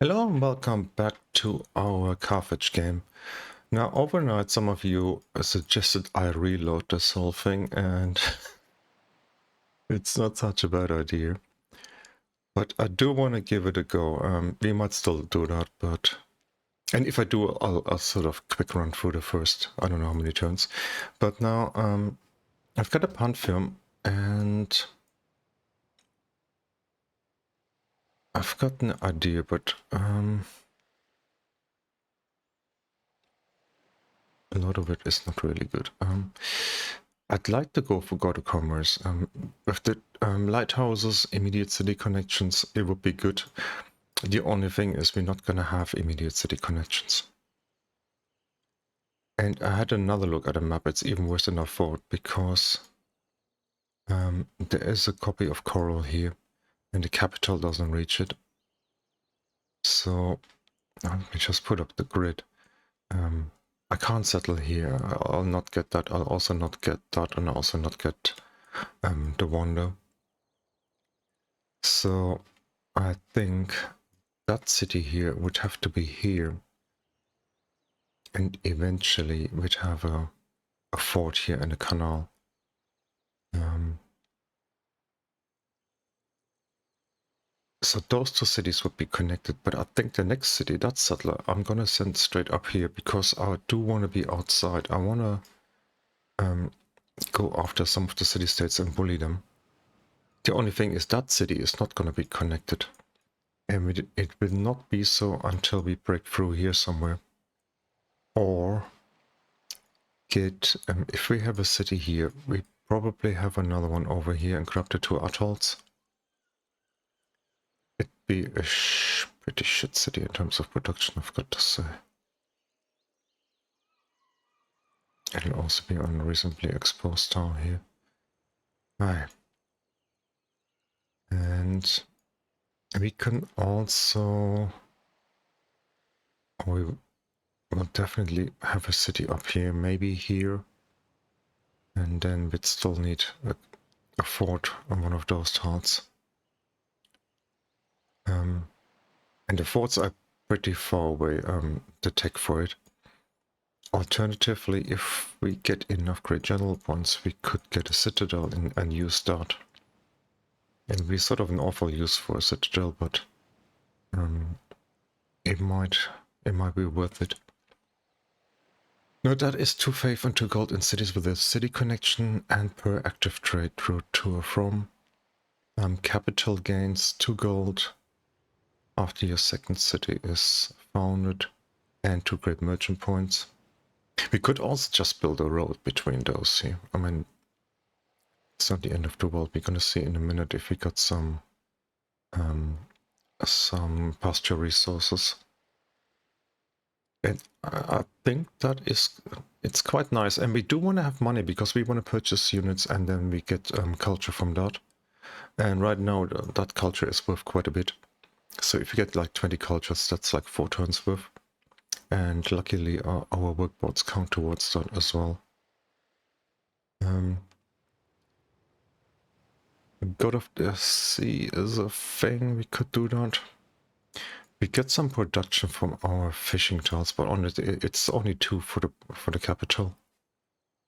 Hello and welcome back to our Carthage game. Now, overnight, some of you suggested I reload this whole thing, and it's not such a bad idea. But I do want to give it a go. We might still do that, but... And if I do, I'll sort of quick run through the first, I don't know how many turns. But now, I've got a Pantheon, and... I've got an idea, but... a lot of it is not really good. I'd like to go for God of Commerce. With the lighthouses, immediate city connections, it would be good. The only thing is we're not going to have immediate city connections. And I had another look at the map. It's even worse than I thought, because there is a copy of Coral here, and the capital doesn't reach it. So let me just put up the grid. I can't settle here. I'll not get that. I'll also not get that, and I'll also not get the Wonder. So I think that city here would have to be here, and eventually we'd have a fort here and a canal. So those two cities would be connected, but I think the next city, that settler, I'm gonna send straight up here, because I do want to be outside. I want to go after some of the city-states and bully them. The only thing is that city is not gonna be connected, and it will not be so until we break through here somewhere. Or get, if we have a city here, we probably have another one over here and grab the two atolls. It'd be a pretty shit city in terms of production, I've got to say. It'll also be unreasonably exposed down here. Aye. And we can also... we will definitely have a city up here, maybe here. And then we'd still need a fort on one of those tilts. And the forts are pretty far away, the tech for it. Alternatively, if we get enough great general points, we could get a citadel and use that. And be sort of an awful use for a citadel, but it might be worth it. No, that is 2 faith and 2 gold in cities with a city connection and per active trade route to or from. Capital gains 2 gold after your second city is founded, and 2 great merchant points. We could also just build a road between those here. I mean, it's not the end of the world. We're gonna see in a minute if we got some pasture resources. And I think that it's quite nice. And we do want to have money, because we want to purchase units and then we get culture from that. And right now that culture is worth quite a bit. So if you get like 20 cultures, that's like 4 turns worth. And luckily our workboards count towards that as well. God of the Sea is a thing, we could do that. We get some production from our fishing tiles, but on it's only 2 for the capital.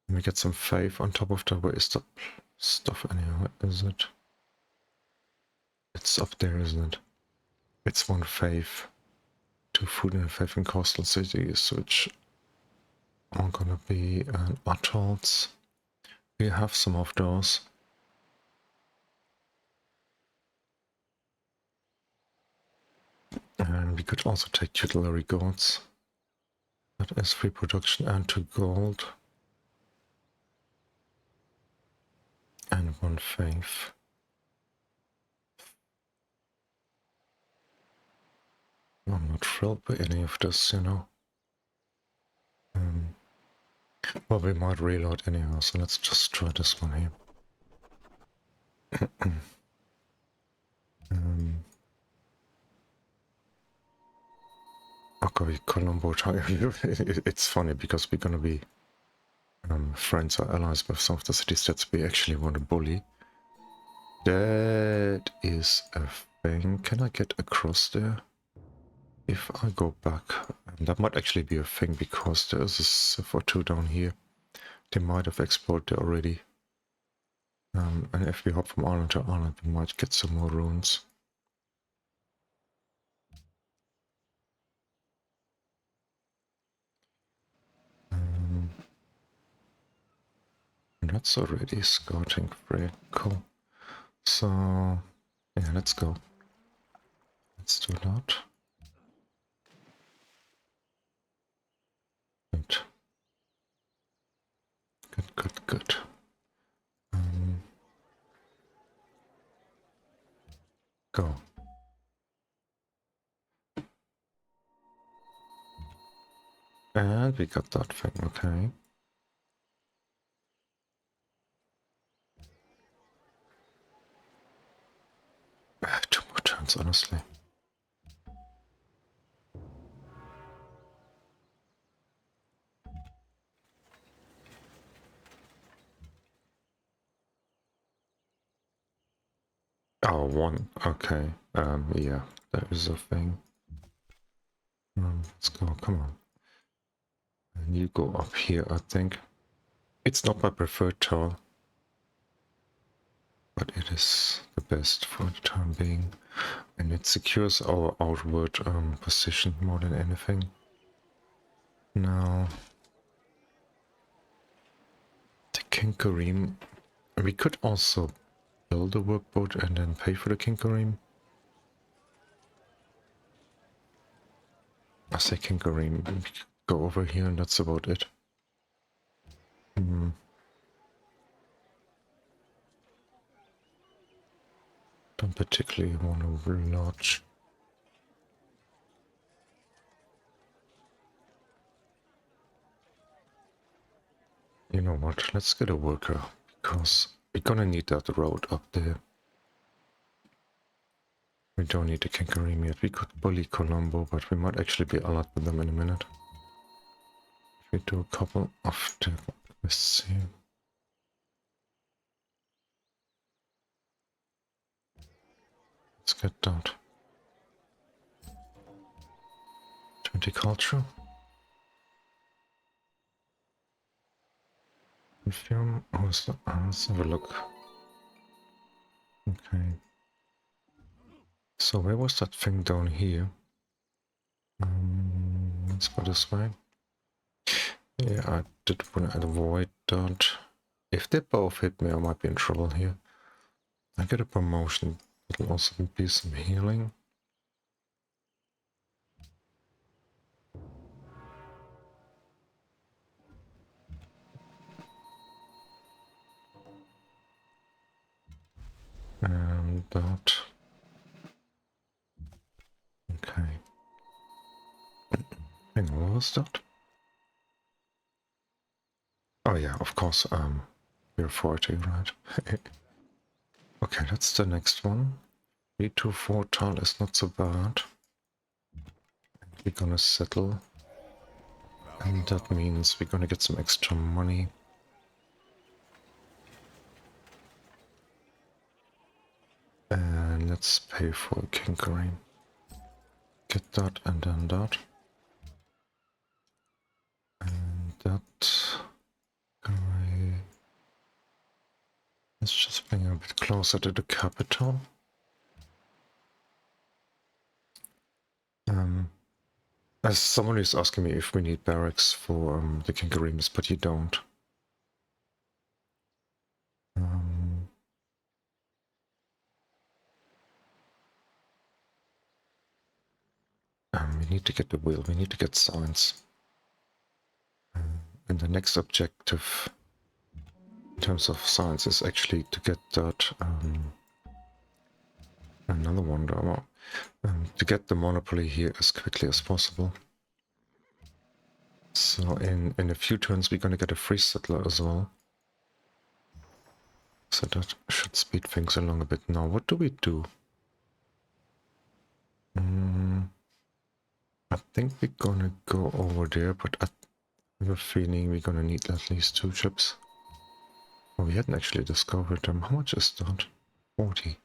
And we get some faith on top of that. Where is that stuff anyway? Is it? It's up there, isn't it? It's 1 faith. 2 food and faith in coastal cities, which are gonna be atolls. We have some of those. And we could also take tutelary gods. That is 3 production and 2 gold. And 1 faith. I'm not thrilled by any of this, you know. Well, we might reload anyhow, so let's just try this one here. Okay, Colombo. It's funny because we're gonna be friends or allies with some of the city states we actually want to bully. That is a thing. Can I get across there? if I go back, and that might actually be a thing because there is a Civ or two down here. They might have explored there already. And if we hop from island to island, we might get some more runes. And that's already scouting free. Cool. So, yeah, let's go. Let's do that. Good. Good, good, good. Go. And we got that thing, okay. Two more turns, honestly. Oh, one. Okay. Yeah, that is a thing. Let's go. Come on. And you go up here, I think. It's not my preferred tower, but it is the best for the time being. And it secures our outward position more than anything. Now, the King Kareem. We could also build a workboat and then pay for the King Kareem. I say King Kareem. We could go over here and that's about it. Don't particularly want to launch. You know what? Let's get a worker because we're gonna need that road up there. We don't need the King Kareem yet. We could bully Colombo, but we might actually be allied with them in a minute. If we do a couple of the quests here. Let's get that. 20 culture. Confirm. Oh, let's have a look. Okay. So where was that thing down here? Let's go this way. Yeah, I did want to avoid that. If they both hit me, I might be in trouble here. I get a promotion. It'll also be some healing. And that. Okay. Hang on, what was that? Oh yeah, of course, we're 40, right? Okay, that's the next one. 324 tile is not so bad. We're gonna settle. And that means we're gonna get some extra money. And let's pay for King Kareem. Get that and then that. And that guy. Let's just bring him a bit closer to the capital. As someone is asking me if we need barracks for the King Kareems, but you don't. We need to get the wheel, we need to get science. And the next objective in terms of science is actually to get that another one to get the monopoly here as quickly as possible. So in a few turns we're gonna get a free settler as well. So that should speed things along a bit. Now what do we do? I think we're gonna go over there, but I have a feeling we're gonna need at least 2 ships. Oh, we hadn't actually discovered them. How much is that? 40.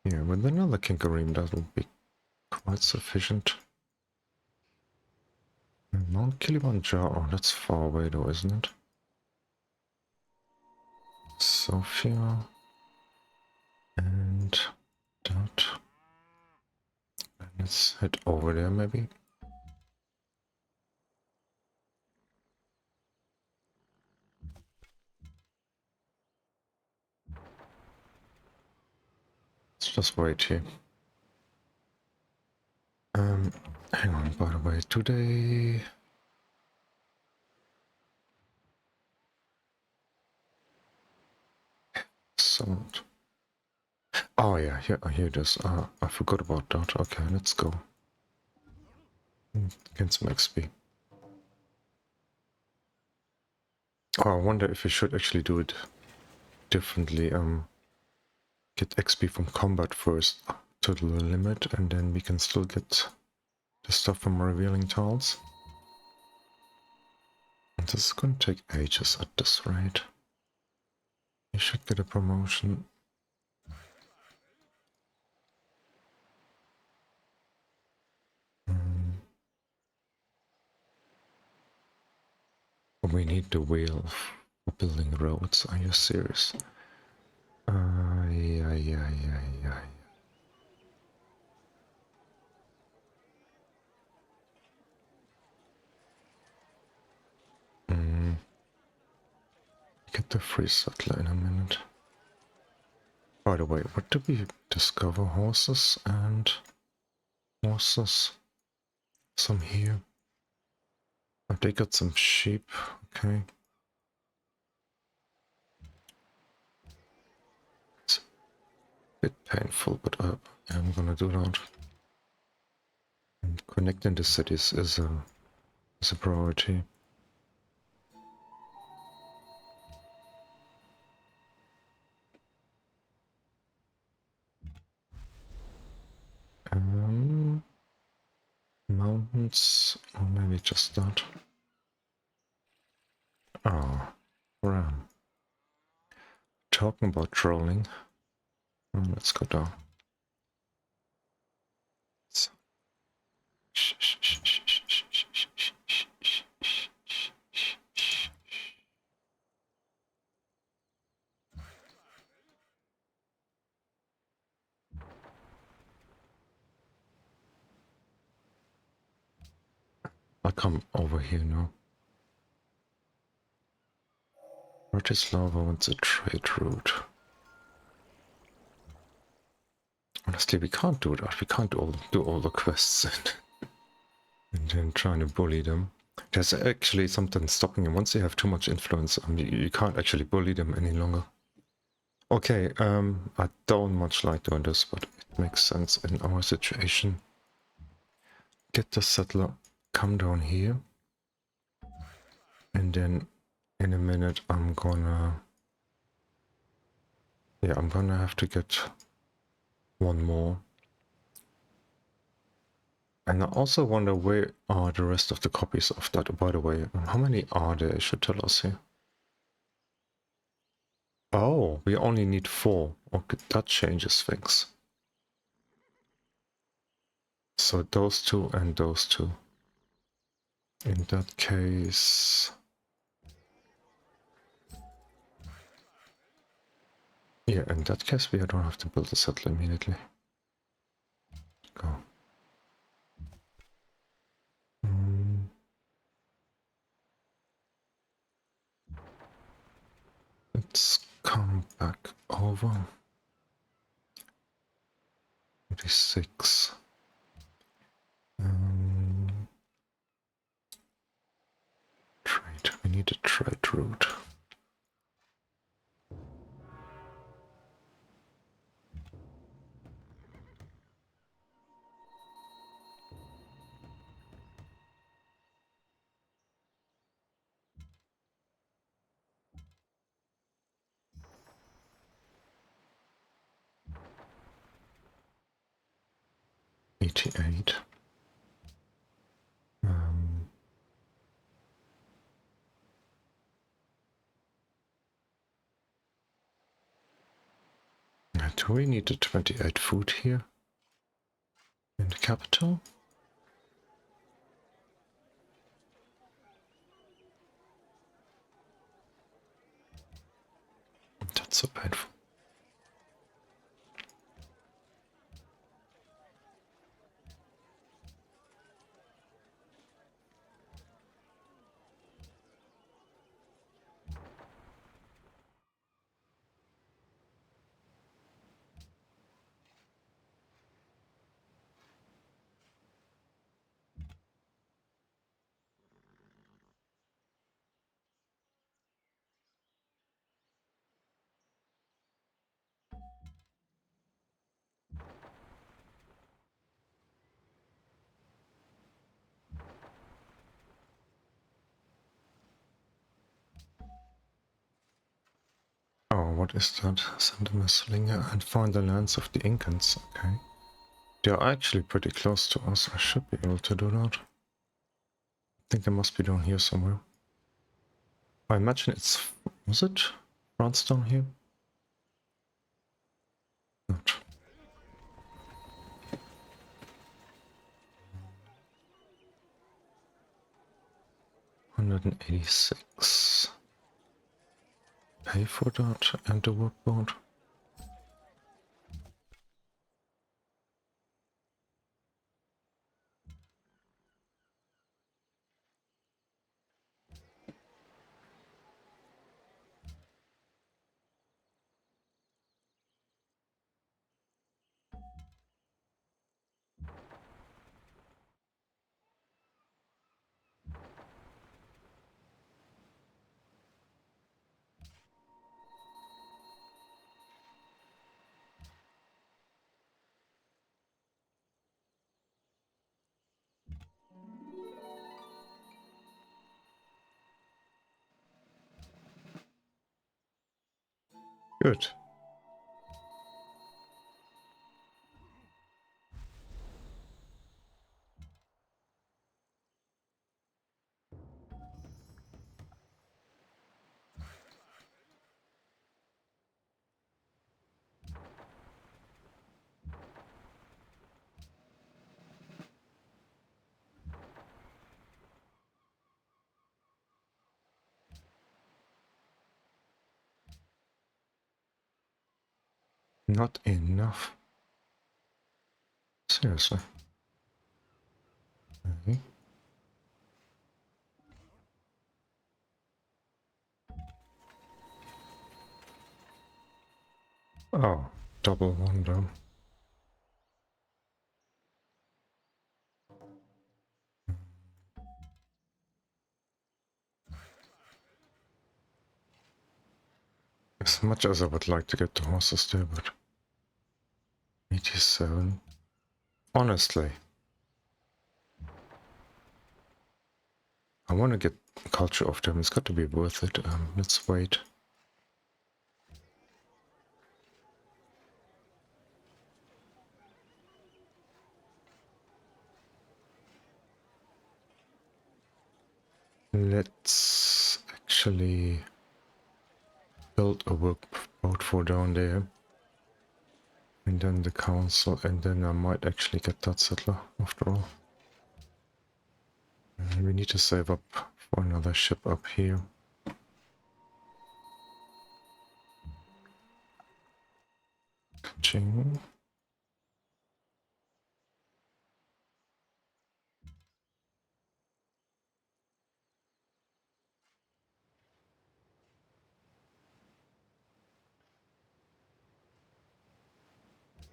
Yeah, with another King Kareem that would be quite sufficient. Mount Kilimanjaro, that's far away though, isn't it? Sofia and that. Let's head over there maybe. Let's just wait here. Hang on, by the way, today... Sound. Oh yeah, here it is. I forgot about that. Okay, let's go. Get some XP. Oh, I wonder if we should actually do it differently. Get XP from combat first to the limit, and then we can still get the stuff from revealing tiles. And this is gonna take ages at this rate. You should get a promotion. We need the wheel for building roads. Are you serious? Yeah. Get the free settler in a minute. By the way, what did we discover? Horses and horses. Some here. Oh, they got some sheep. Okay. It's a bit painful, but I'm gonna do that. And connecting the cities is a priority. Mountains, or maybe just that. Oh, ram. Talking about trolling. Oh, let's go down. I'll come over here now. Bratislava wants a trade route. Honestly, we can't do that. We can't do all the quests and then trying to bully them. There's actually something stopping them. Once they have too much influence, you can't actually bully them any longer. Okay, I don't much like doing this, but it makes sense in our situation. Get the settler, come down here. And then in a minute I'm gonna have to get one more. And I also wonder where are the rest of the copies of that, by the way. How many are there? It should tell us here. Oh, we only need 4. Okay, that changes things. So those 2 and those 2. In that case... Yeah, in that case we don't have to build a settler immediately. Go. Let's come back over. 36. Trade. We need a trade route. $88. Do we need the 28 food here in the capital? So painful. Oh, what is that? Send a slinger and find the lands of the Incans. Okay. They are actually pretty close to us. I should be able to do that. I think they must be down here somewhere. I imagine it's... Was it France down here? Not. 186. Pay for that and the workboard. Good. Not enough. Seriously. Okay. Oh, double wonder. As much as I would like to get the horses there, but 87. Honestly, I want to get culture of them. It's got to be worth it. Let's wait. Let's actually build a workboat for down there. And then the council, and then I might actually get that settler after all. We need to save up for another ship up here. Ching.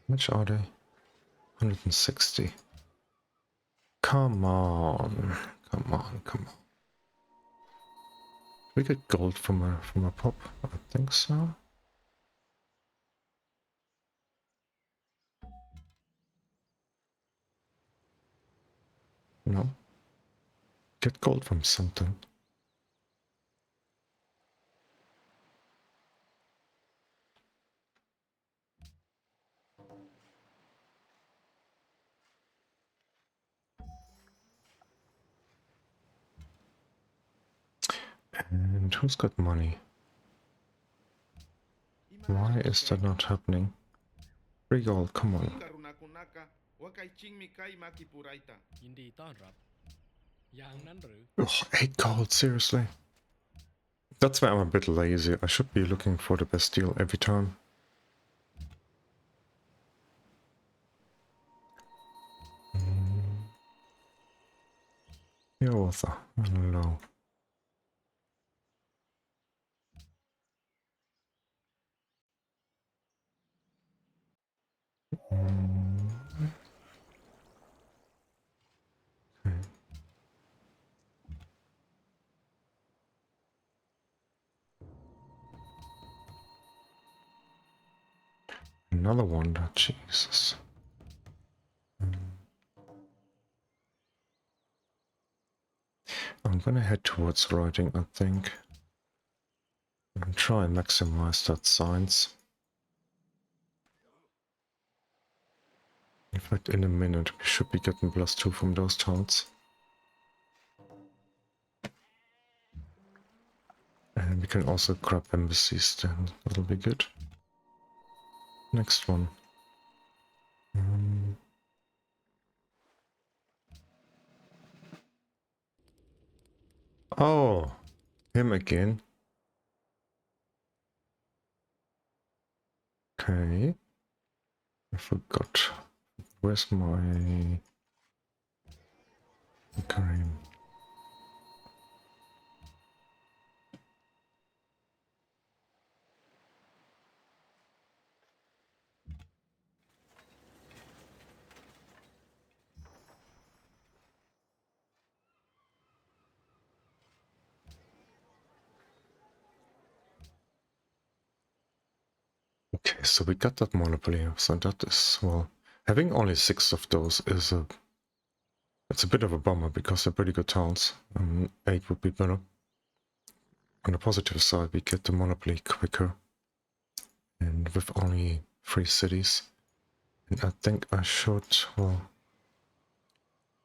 How much are they? 160. Come on. Come on, come on. We get gold from a pop? I think so. No. Get gold from something. And who's got money? Why is that not happening? Free gold, come on. Ugh, 8 gold, seriously? That's why I'm a bit lazy. I should be looking for the best deal every time. Yeah, author. Hello. Okay. Another wonder. Jesus. I'm gonna head towards writing, I think. And try and maximize that science. In fact, in a minute, we should be getting +2 from those towns. And we can also grab embassies then. That'll be good. Next one. Oh, him again. Okay. I forgot. Where's my Karim? Okay, so we got that monopoly. So that is, well, having only 6 of those is it's a bit of a bummer because they're pretty good towns. 8 would be better. On the positive side, we get the monopoly quicker. And with only 3 cities. And I think I should, well,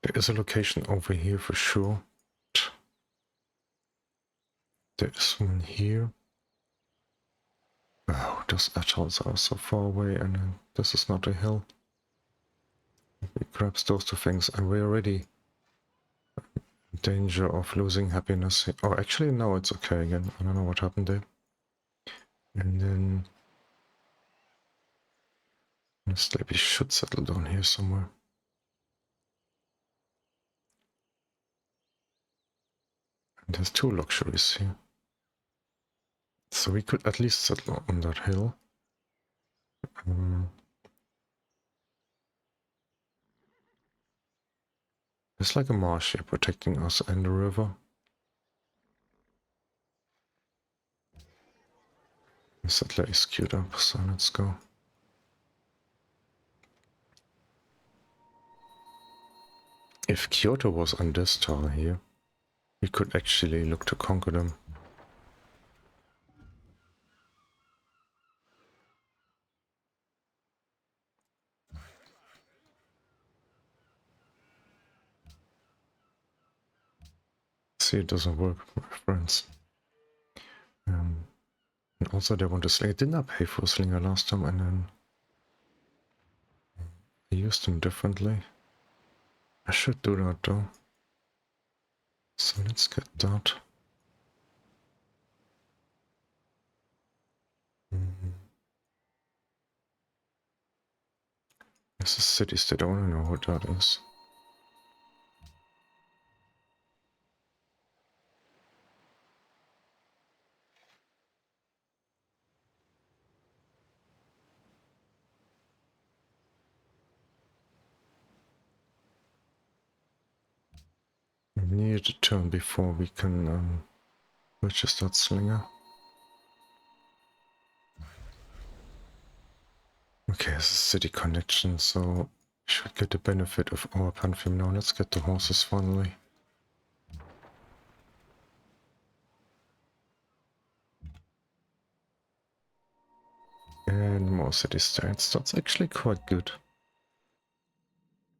there is a location over here for sure. There is one here. Oh, those atolls are so far away, and this is not a hill. We grabs those 2 things, and we're already in danger of losing happiness. Oh, actually, no, it's okay again. I don't know what happened there. And then honestly, we should settle down here somewhere. And there's 2 luxuries here. So we could at least settle on that hill. There's like a marsh here protecting us and the river. The settler is queued up, so let's go. If Kyoto was on this tower here, we could actually look to conquer them. See, it doesn't work, my friends. And also they want a slinger. Didn't I pay for a slinger last time and then I used them differently? I should do that though. So let's get that. This is city state. I want to know what that is. We need a turn before we can purchase that slinger. Okay, it's a city connection, so we should get the benefit of our Pantheon now. Let's get the horses finally. And more city states. That's actually quite good.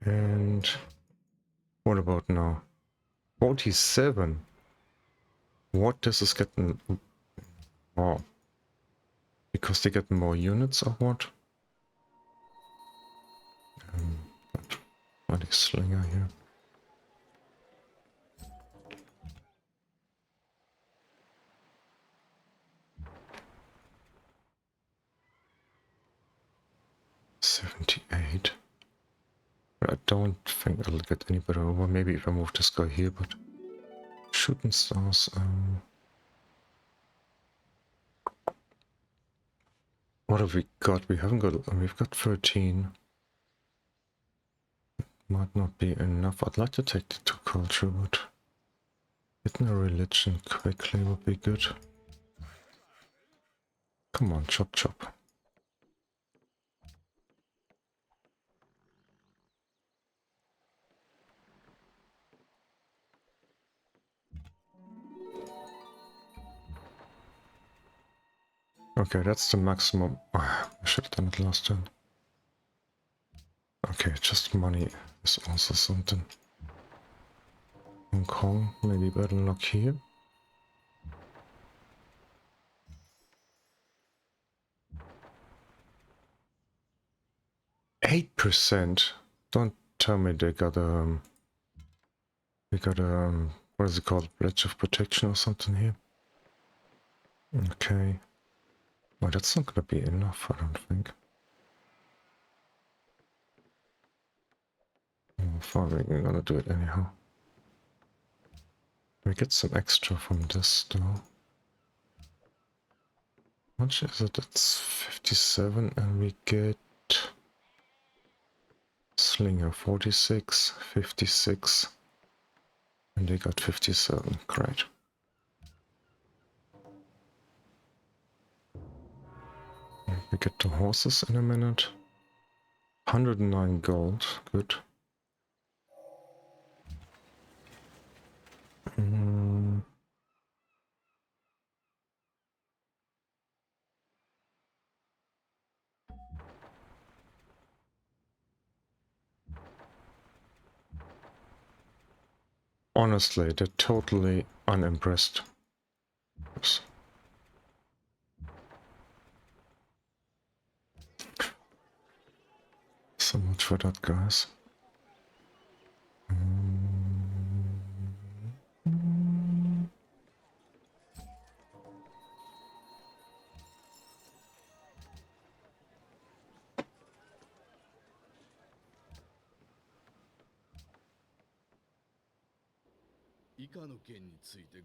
And what about now? 47. What this is getting? Wow. Because they get more units or what? Bloody slinger here. don't think I'll get any better over. Maybe if I move this guy here, but shooting stars. What have we got? We haven't got. We've got 13. Might not be enough. I'd like to take the 2 culture, but getting a religion quickly would be good. Come on, chop chop. Okay, that's the maximum. I should have done it last turn. Okay, just money is also something. Hong Kong, maybe better luck here. 8%. Don't tell me they got a what is it called? Pledge of protection or something here. Okay. Well, that's not gonna be enough, I don't think. Fine, we're gonna do it anyhow. We get some extra from this though. How much is it? It's 57 and we get Slinger 46, 56. And they got 57. Great. We get the horses in a minute. 109 gold. Good. Honestly, they're totally unimpressed. Oops. So much for that, guys.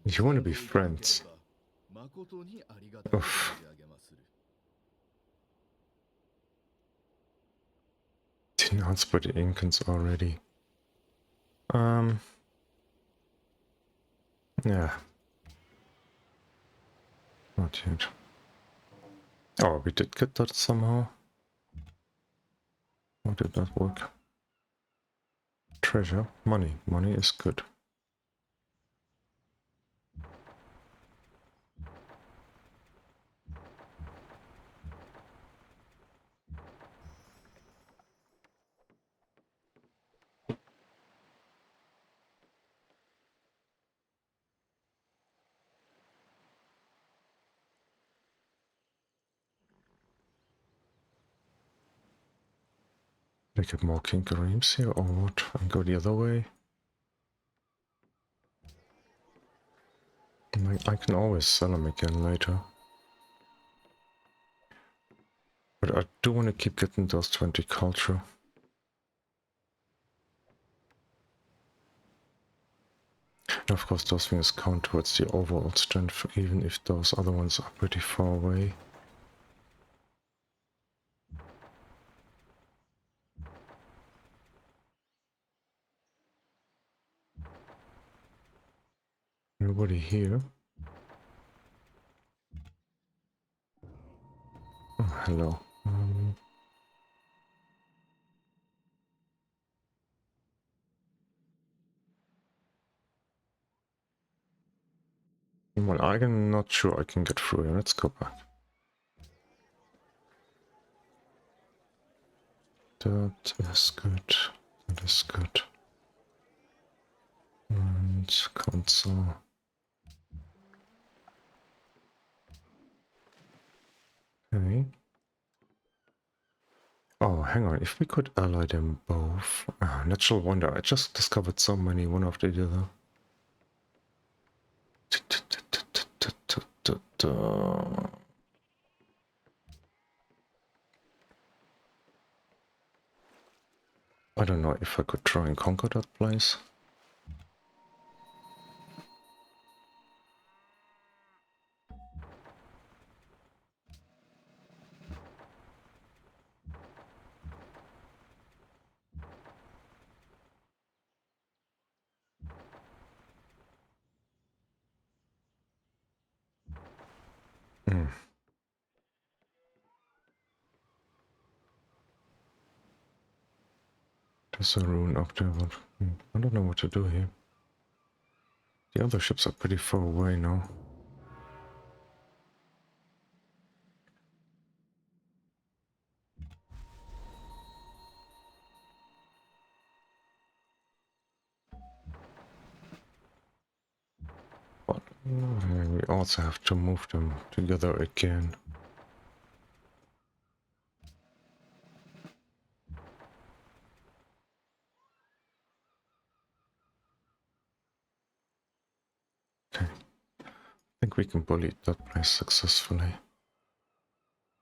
You want to be friends? Oof. Denounced by the Incans already. Yeah. Not yet. Oh, we did get that somehow. Or did that work? Treasure. Money. Money is good. They get more King Kareems here or what? And go the other way? I can always sell them again later. But I do want to keep getting those 20 culture. And of course those things count towards the overall strength, even if those other ones are pretty far away. Nobody here. Oh, hello. Well, I'm not sure I can get through here. Let's go back. That is good. That is good. And console. Okay. Oh, hang on. If we could ally them both. Oh, natural wonder. I just discovered so many one after the other. I don't know if I could try and conquer that place. Hmm. There's a rune up there, but I don't know what to do here. The other ships are pretty far away now. But we also have to move them together again. Okay. I think we can bully that place successfully.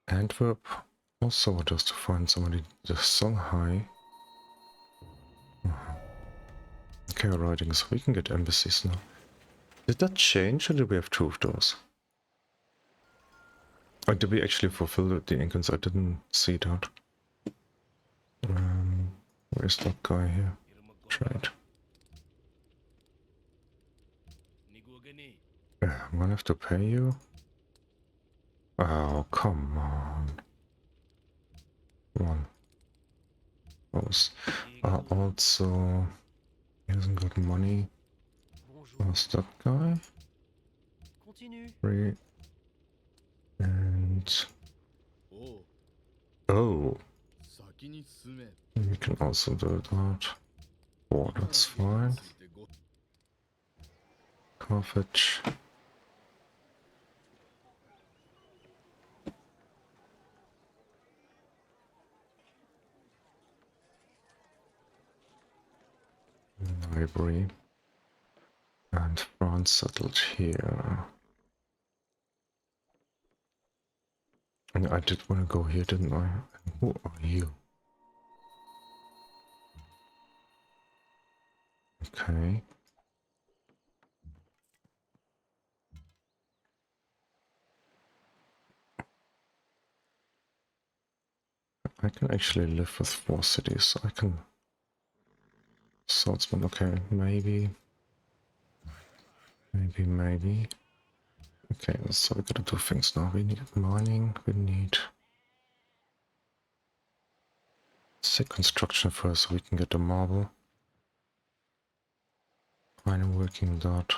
Antwerp also want us to find somebody. The Songhai. Okay, writing, so we can get embassies now. Did that change, or did we have two of those? Or did we actually fulfill the Incans? I didn't see that. Where's that guy here? Trade. I'm gonna have to pay you? Oh, come on. One. Those. Also, he hasn't got money. What's that guy? 3. And... oh! We can also do that. 4, that's fine. Carthage. Library. And France settled here. And I did want to go here, didn't I? Who are you? Okay. I can actually live with 4 cities. I can... Swordsman, okay, maybe. Maybe. Okay, so we gotta do things now. We need mining, we need... say construction first so we can get the marble. I'm working that.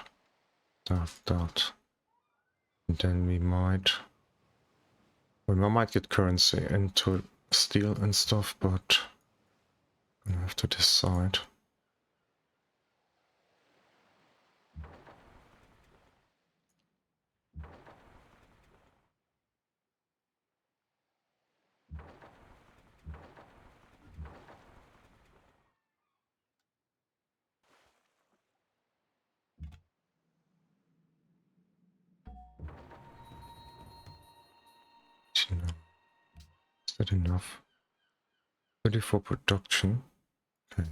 And then we might... well, we might get currency into steel and stuff, but... I have to decide. Is that enough? 30 for production. Okay.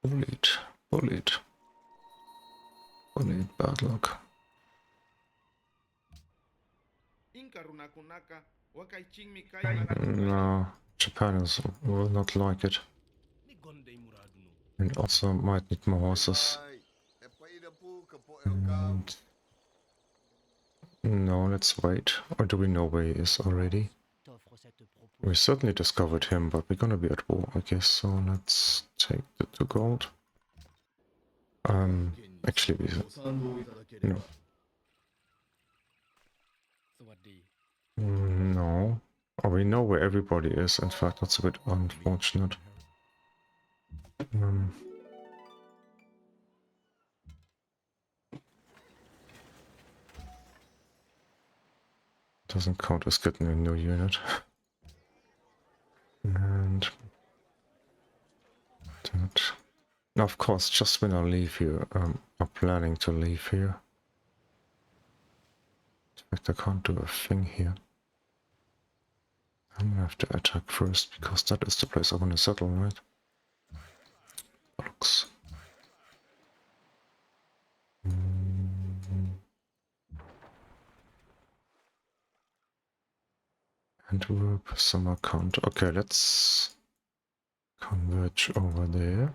Bullied. Bad luck. No, Japan will not like it. And also might need more horses. And no, let's wait. Or do we know where he is already? We certainly discovered him, but we're gonna be at war, I guess, so let's take the 2 gold. Actually, no. No. Oh, we know where everybody is, in fact, that's a bit unfortunate. Doesn't count as getting a new unit. And... that. Now, of course, just when I leave here, I'm planning to leave here. In fact, I can't do a thing here. I'm gonna have to attack first, because that is the place I want to settle, right? Box. Antwerp, Samarkand. Okay, let's converge over there.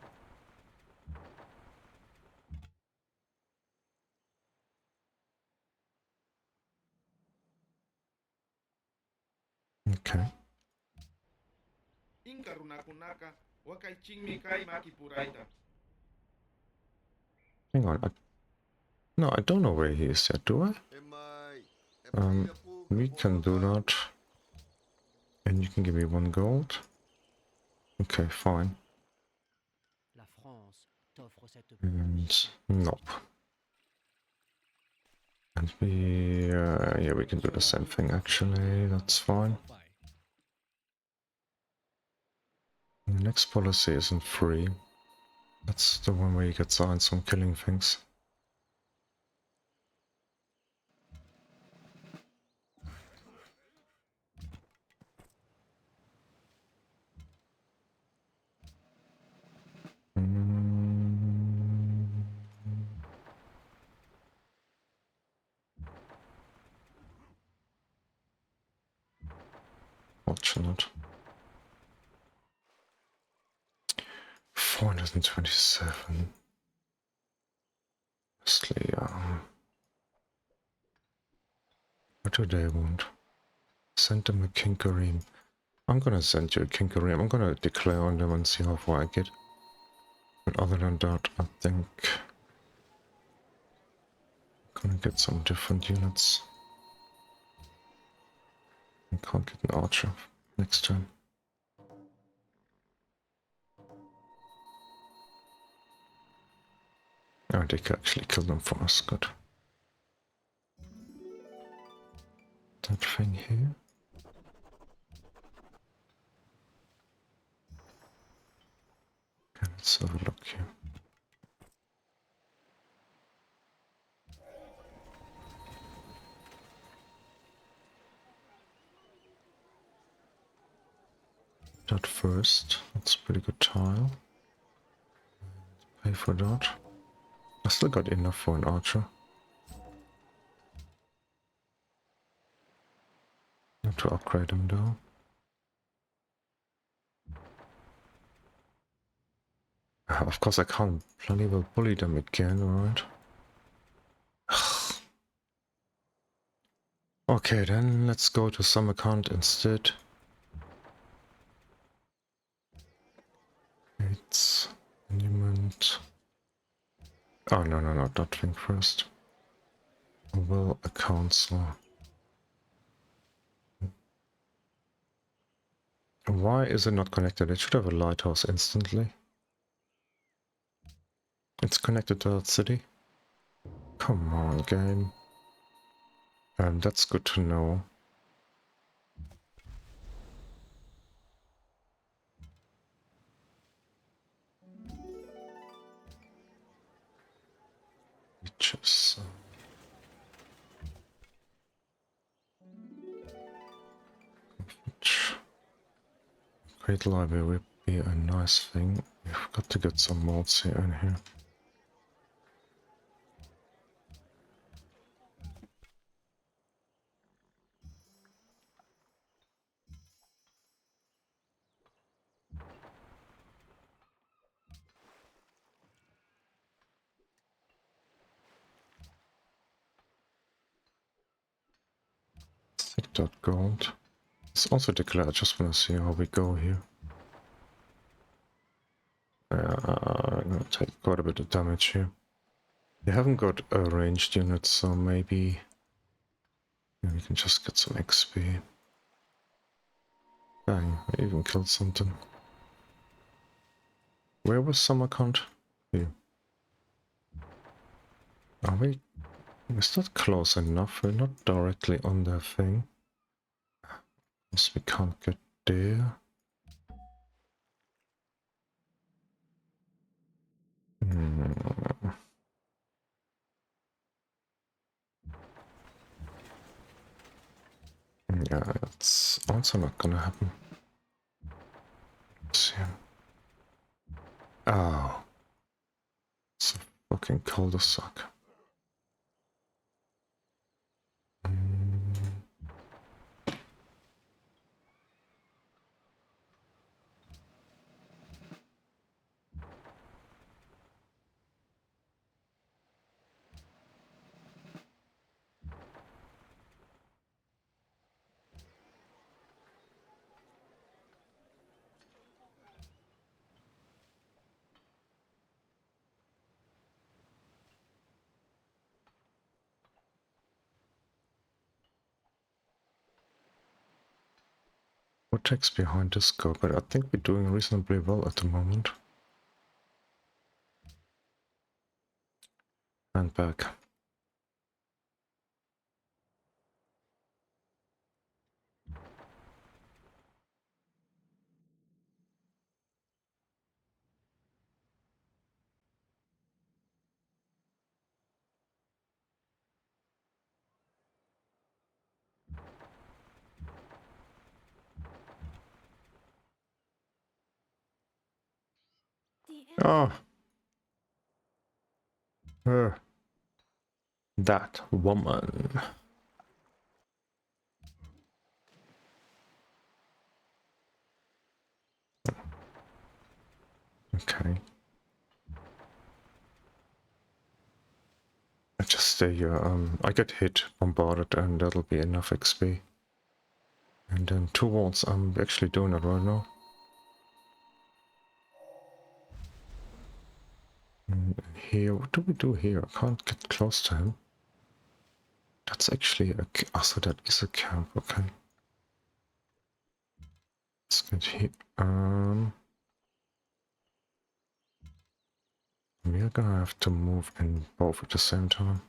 Okay. Hang on. No, I don't know where he is yet, do I? We can do that. And you can give me 1 gold. Okay, fine. And nope. And we, yeah, we can do the same thing actually, that's fine. The next policy isn't free. That's the one where you get science on killing things. Fortunate. 427. Mostly, what do they want? Send them a King Kareem. I'm gonna send you a King Kareem. I'm gonna declare on them and see how far I get. But other than that, I think I'm gonna get some different units. I can't get an archer next time. Oh, they can actually kill them for us, good. That thing here. Okay, let's have a look here. That first, that's a pretty good tile. Pay for that. I still got enough for an archer. Not to upgrade him though. Of course I can't bloody well bully them again, right? Okay, then let's go to Samarkand instead. It's monument. Oh no, that thing first. Well, a council. Why is it not connected? It should have a lighthouse instantly. It's connected to that city. Come on, game. That's good to know. Beaches. Great library would be a nice thing. We've got to get some mods here in here. Take that gold. It's also declared. I just want to see how we go here. I'm gonna take quite a bit of damage here. They haven't got a ranged unit, so maybe we can just get some XP. Bang, I even killed something. Where was Samarkand? Here. Are we? Is that close enough? We're not directly on their thing. Guess we can't get there. Yeah, it's sounds are not gonna happen. Let's see. Oh. It's a fucking cul-de-sac. What text behind this go? But I think we're doing reasonably well at the moment. And back. Oh. That woman. Okay. I just stay here. I get hit, bombarded, and that'll be enough XP. And then 2 walls. I'm actually doing it right now. And here, what do we do here? I can't get close to him. That's actually a... Oh, so that is a camp, okay. Let's get here. We're gonna have to move in both at the same time.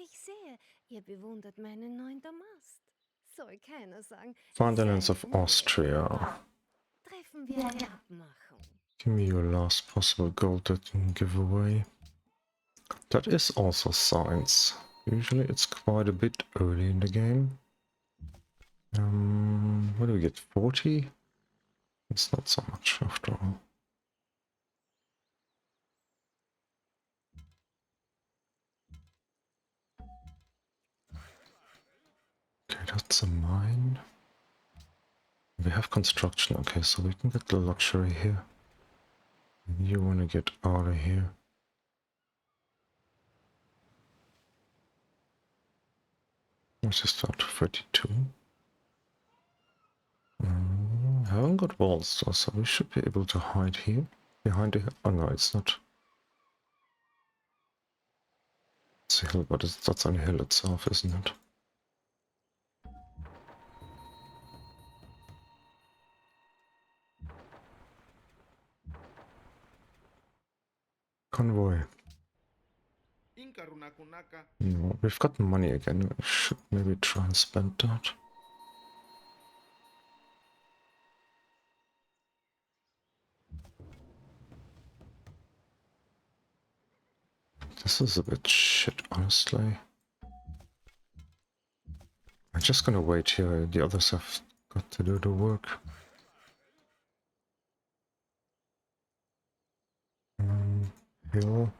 Ich sehe, ihr bewundert meinen neuen Damast. Soll keiner sagen, Ferdinand of Austria. Treffen wir eine Abmachung. Give me your last possible gold that you can give away. That is also science. Usually it's quite a bit early in the game. What do we get? 40? It's not so much after all. Okay, that's a mine. We have construction, okay, so we can get the luxury here. You want to get out of here. Let's just start 32. Haven't got walls, so we should be able to hide here. Behind the hill. Oh no, it's not. It's a hill, but that's on the hill itself, isn't it? Convoy. No, we've got money again. We should maybe try and spend that. This is a bit shit, honestly. I'm just gonna wait here. The others have got to do the work. Hill.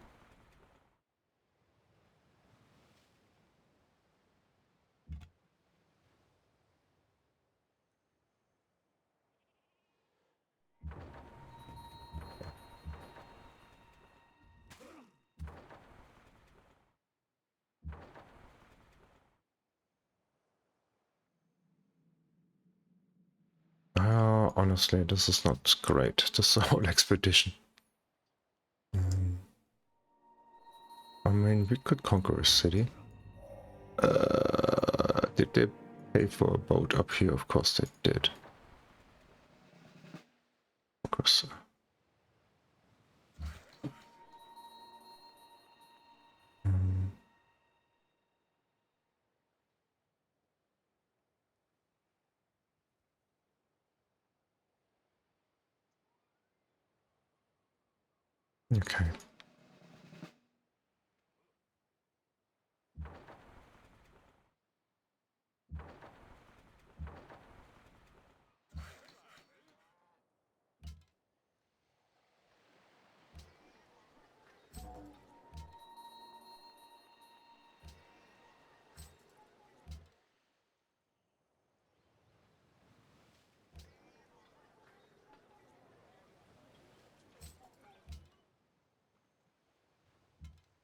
Honestly, this is not great, this whole expedition. I mean, we could conquer a city. Did they pay for a boat up here? Of course they did. Of course. Okay.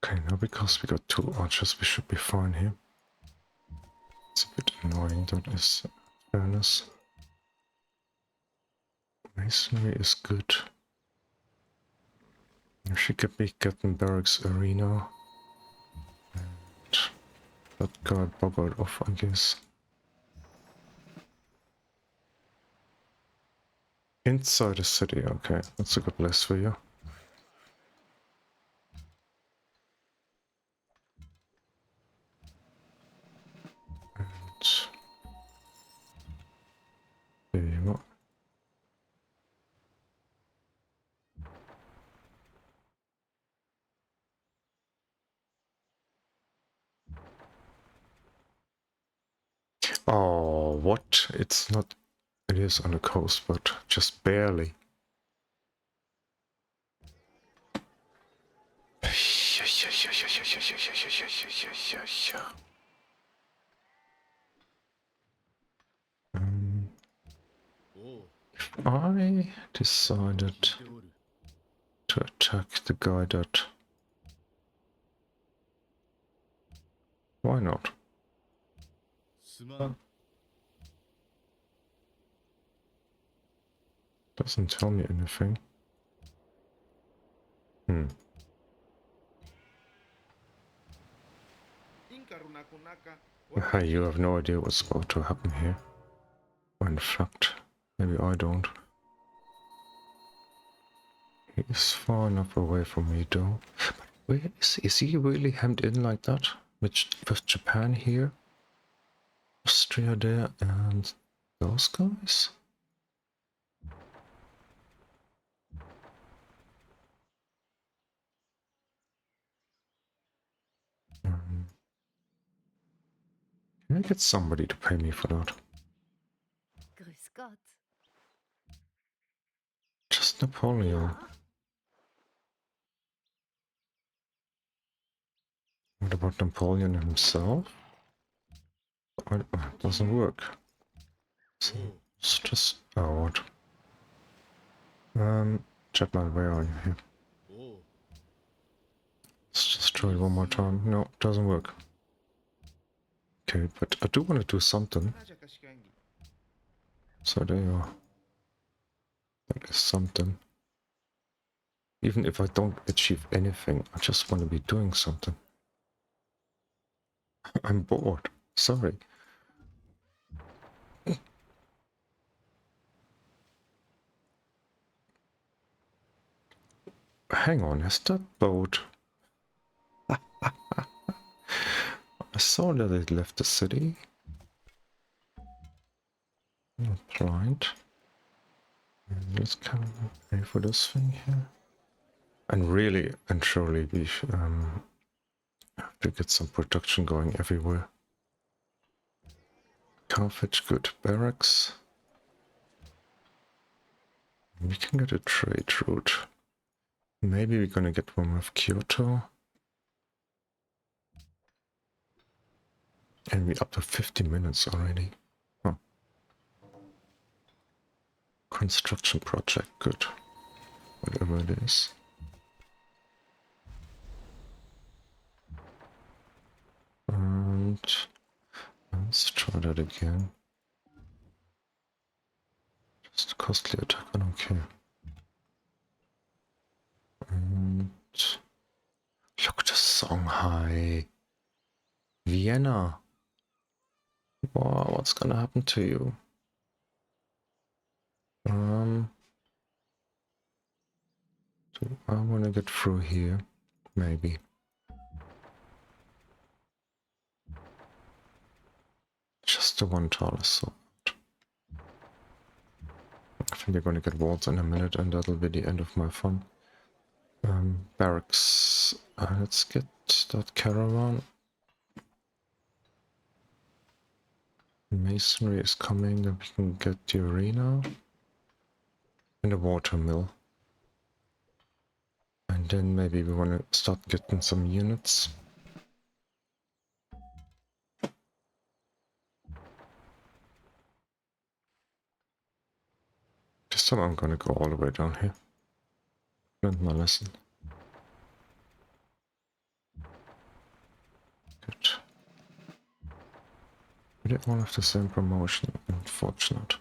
Okay, now because we got 2 archers, we should be fine here. It's a bit annoying, that is fairness. Masonry is good. She could be getting barracks arena. And that guy buggered off, I guess. Inside the city, okay, that's a good place for you. And there you go. Oh, what? It's not. It is on the coast, but just barely. I decided to attack the guy that... Why not? Doesn't tell me anything. You have no idea what's about to happen here. Or in fact, maybe I don't. He is far enough away from me though. But where is he really hemmed in like that? With Japan here? Austria there and those guys? Can I get somebody to pay me for that? Grüß Gott. Just Napoleon. What about Napoleon himself? It doesn't work. So it's just... Oh, what? Chapman, where are you here? Let's just try it one more time. No, doesn't work. Okay, but I do want to do something. So there you are. That is something. Even if I don't achieve anything, I just want to be doing something. I'm bored. Sorry. Hang on, is that boat... I saw that it left the city. Not blind. Let's kind of pay for this thing here. And really and truly we have to get some production going everywhere. Carthage, good. Barracks. We can get a trade route. Maybe we're gonna get one with Kyoto. And we're up to 50 minutes already. Huh. Construction project, good. Whatever it is. And let's try that again. Just a costly attack, I don't care. And look to Songhai. Vienna. Wow, what's gonna happen to you? So I wanna get through here. Maybe. Just the one tallest sword. I think they're gonna get walls in a minute and that'll be the end of my fun. barracks. Let's get that caravan. Masonry is coming, then we can get the arena and the water mill. And then maybe we want to start getting some units. This time I'm gonna go all the way down here. Learned my lesson. Good. We did all have the same promotion, unfortunate.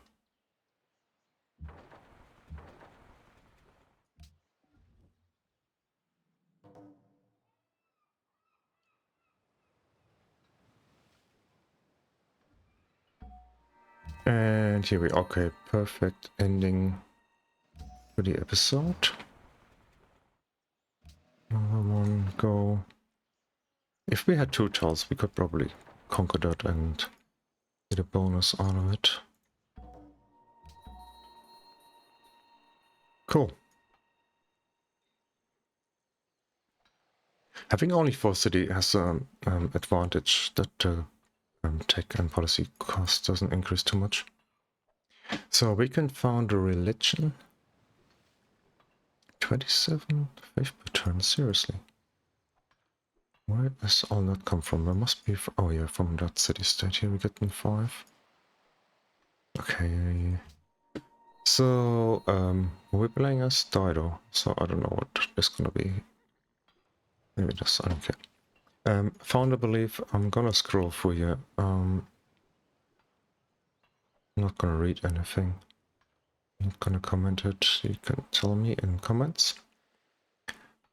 And here we are. Okay, perfect ending for the episode. Another one go. If we had 2 tiles, we could probably conquer that and get a bonus out of it. Cool. Having only 4 city has an advantage that tech and policy cost doesn't increase too much. So we can found a religion. 27 faith per seriously. Where does all that come from? There must be, oh yeah, from that city state here we're getting 5. Okay. So, we're playing as Dido, so I don't know what this is gonna be. Maybe this, I don't care. Founder belief, I'm gonna scroll through here. Not gonna read anything. Not gonna comment it. You can tell me in comments.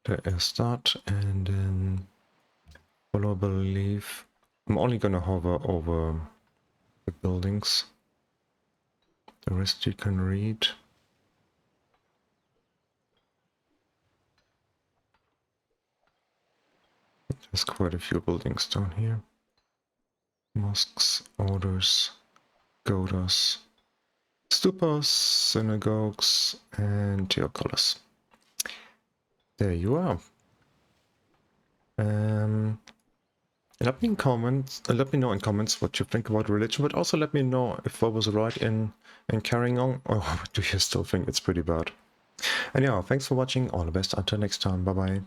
There is that, and then follow belief. I'm only gonna hover over the buildings. The rest you can read. There's quite a few buildings down here. Mosques, orders, godas, stupas, synagogues, and teocolas. There you are. Let me in comments. Let me know in comments what you think about religion, but also let me know if I was right in carrying on, or do you still think it's pretty bad? And yeah, thanks for watching. All the best. Until next time. Bye bye.